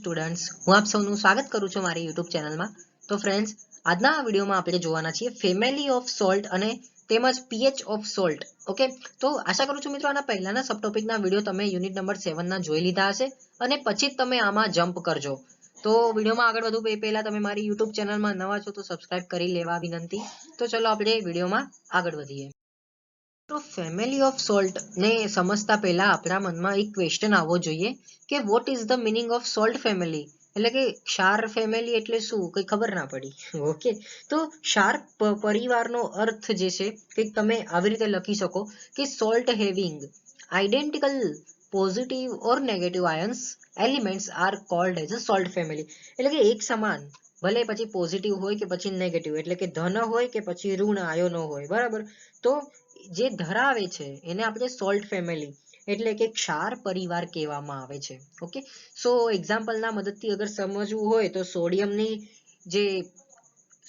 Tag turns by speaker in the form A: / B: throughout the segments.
A: Students, હું આપ સૌનું સ્વાગત કરું છું મારી યુટ્યુબ ચેનલમાં. તો ફ્રેન્ડ્સ, આજના આ વિડીયોમાં આપણે જોવાના છીએ ફેમિલી ઓફ સોલ્ટ અને તેમજ પીએચ ઓફ સોલ્ટ. ઓકે, તો આશા કરું છું મિત્રો આના પહેલાના સબ ટોપિકના વિડીયો તમે યુનિટ નંબર 7 ના જોઈ લીધા હશે અને પછી જ તમે આમાં જમ્પ કરજો. તો વિડીયોમાં આગળ વધુ એ પહેલા તમે મારી યુટ્યુબ ચેનલમાં નવા છો તો સબસ્ક્રાઇબ કરી લેવા વિનંતી. તો ચલો આપણે વિડીયોમાં આગળ વધીએ. તો ફેમિલી ઓફ સોલ્ટ ને સમજતા પહેલા આપણા મનમાં એક ક્વેશ્ચન આવવો જોઈએ કે what is the meaning of salt family, એટલે કે ક્ષાર ફેમિલી એટલે શું, કઈ ખબર ના પડી. ઓકે, તો ક્ષાર પરિવારનો અર્થ જે છે કે તમે આવી રીતે લખી શકો કે salt having identical positive or negative ions elements are called as a salt family, એટલે કે એક સમાન ભલે પછી પોઝિટિવ હોય કે પછી નેગેટિવ, એટલે કે ધન હોય કે પછી ઋણ આયોનો હોય, બરાબર. તો જે ધરાવે છે એને આપણે સોલ્ટ ફેમિલી એટલે કે ક્ષાર પરિવાર કહેવામાં આવે છે. ઓકે, સો એક્ઝામ્પલના મદદથી અગર સમજવું હોય તો સોડિયમની જે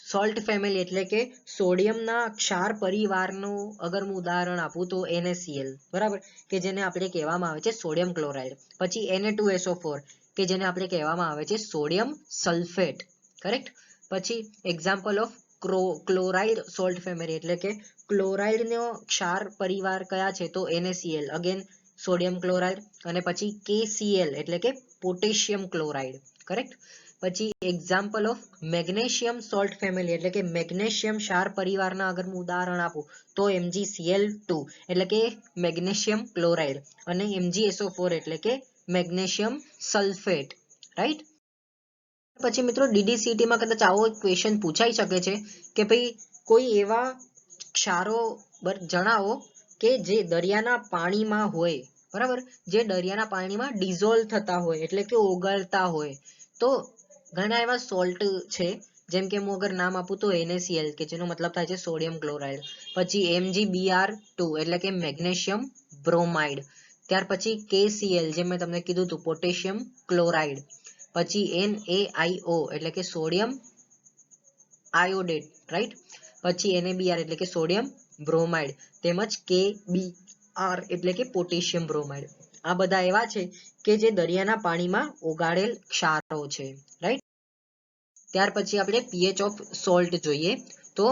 A: સોલ્ટ ફેમિલી એટલે કે સોડિયમના ક્ષાર પરિવારનું અગર હું ઉદાહરણ આપું તો NaCl, બરાબર, કે જેને આપણે કહેવામાં આવે છે સોડિયમ ક્લોરાઇડ. પછી Na2SO4 કે જેને આપણે કહેવામાં આવે છે સોડિયમ સલ્ફેટ, કરેક્ટ. પછી example of chloride salt family એટલે કે ક્લોરાઇડનો ક્ષાર પરિવાર કયા છે તો NaCl, અગેન સોડિયમ ક્લોરાઇડ. અને પછી KCl એટલે કે પોટેશિયમ ક્લોરાઇડ, કરેક્ટ. પછી example of magnesium salt family એટલે કે મેગ્નેશિયમ ક્ષાર પરિવારના અગર હું ઉદાહરણ આપું તો MgCl2 એટલે કે મેગ્નેશિયમ ક્લોરાઇડ અને MgSO4 એટલે કે મેગ્નેશિયમ સલ્ફેટ, રાઈટ. પછી મિત્રો DDCT માં કદાચ આવો ક્વેશ્ચન પૂછાઈ શકે છે કે ભાઈ કોઈ એવા ક્ષારો જણાવો કે જે દરિયાના પાણીમાં હોય, બરાબર, જે દરિયાના પાણીમાં ડિઝોલ્વ થતા હોય એટલે કે ઓગળતા હોય. તો ઘણા એવા સોલ્ટ છે, જેમ કે હું અગર નામ આપું તો NaCl કે જેનો મતલબ થાય છે સોડિયમ ક્લોરાઇડ. પછી MgBr2 એટલે કે મેગ્નેશિયમ બ્રોમાઇડ. ત્યાર પછી KCl જે મેં તમને કીધું હતું પોટેશિયમ ક્લોરાઇડ. પછી NaIO એટલે કે સોડિયમ આયોડેટ, રાઈટ. પછી NaBr એટલે કે સોડિયમ બ્રોમાઇડ તેમજ KBr એટલે કે પોટેશિયમ બ્રોમાઇડ. આ બધા એવા છે કે જે દરિયાના પાણીમાં ઓગાળેલ ક્ષારો છે, રાઈટ. ત્યાર પછી આપણે pH ઓફ સોલ્ટ જોઈએ. તો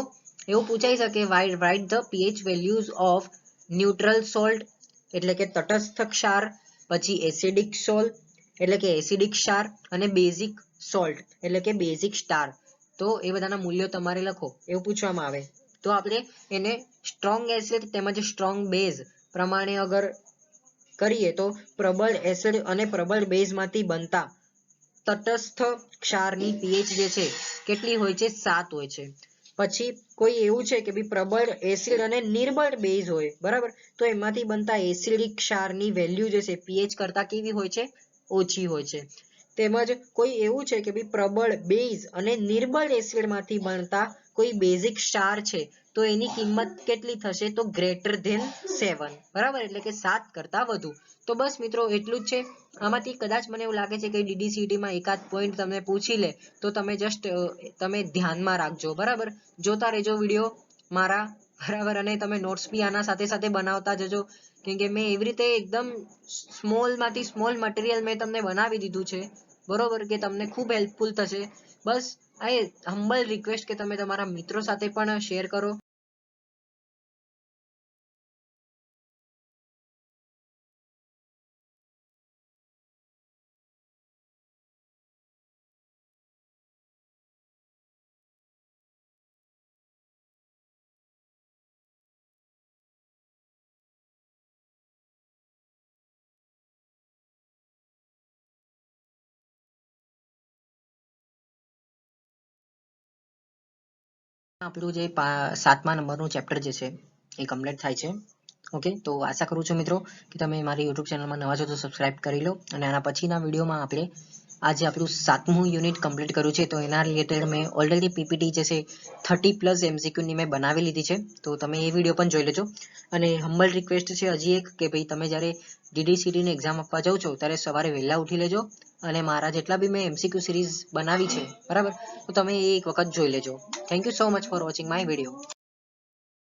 A: એવું પૂછાઈ શકે write the pH values of neutral salt એટલે કે તટસ્થ ક્ષાર, પછી એસિડિક સોલ્ટ એટલે કે એસિડિક ક્ષાર અને બેઝિક સોલ્ટ એટલે કે બેઝિક ક્ષાર. તો એ બધાના મૂલ્યો તમારે લખો એવું પૂછવામાં આવે તો આપણે એને સ્ટ્રોંગ એસિડ તેમજ સ્ટ્રોંગ બેઝ પ્રમાણે અગર કરીએ તો પ્રબળ એસિડ અને પ્રબળ બેઝમાંથી બનતા તટસ્થ ક્ષારની pH જે છે કેટલી હોય છે 7 હોય છે. પછી કોઈ એવું છે કે ભાઈ પ્રબળ એસિડ અને નિર્બળ બેઝ હોય, બરાબર, તો એમાંથી બનતા એસિડિક ક્ષારની વેલ્યુ જે છે pH કરતા કેવી હોય છે, ઓછી હોય છે. તેમજ કોઈ એવું છે કે ભાઈ પ્રબળ બેઝ અને નિર્બળ એસિડમાંથી બનતા કોઈ બેઝિક ક્ષાર છે તો એની કિંમત કેટલી થશે તો ગ્રેટર ધેન 7, બરાબર, એટલે કે 7 કરતા વધુ. તો બસ મિત્રો એટલું જ છે. આમાંથી કદાચ મને એવું લાગે છે કે DDCT માં એકાદ પોઈન્ટ તમને પૂછી લે તો તમે જસ્ટ તમે ધ્યાનમાં રાખજો, બરાબર. જોતા રહેજો વિડીયો મારા, બરાબર, અને તમે નોટ્સ બી આના સાથે સાથે બનાવતા જજો, કેમ કે મેં એવી રીતે એકદમ સ્મોલમાંથી સ્મોલ મટીરિયલ મેં તમને બનાવી દીધું છે, બરોબર, કે તમને ખૂબ હેલ્પફુલ થશે. બસ આ હમ્બલ રિક્વેસ્ટ કે તમે તમારા મિત્રો સાથે પણ શેર કરો. આપણું જે 7મા નંબરનું ચેપ્ટર જે છે એ કમ્પ્લીટ થાય છે. ઓકે, તો આશા કરું છું મિત્રો કે તમે મારી યુટ્યુબ ચેનલમાં નવા છો તો સબસ્ક્રાઇબ કરી લો અને આના પછીના વિડીયોમાં આપણે આજે આપણું 7મું યુનિટ કમ્પ્લીટ કર્યું છે તો એના રિલેટેડ મેં ઓલરેડી PPT જે છે 30+ MCQ ની મેં બનાવી લીધી છે, તો તમે એ વિડીયો પણ જોઈ લેજો. અને હમ્બલ રિક્વેસ્ટ છે હજી એક કે ભાઈ તમે જ્યારે DDCT ની એક્ઝામ આપવા જાઓ છો ત્યારે સવારે વહેલા ઉઠી લેજો અને મારા જેટલા બી મેં MCQ સિરીઝ બનાવી છે, બરાબર, તો તમે એ એક વખત જોઈ લેજો. Thank you so much for watching my video.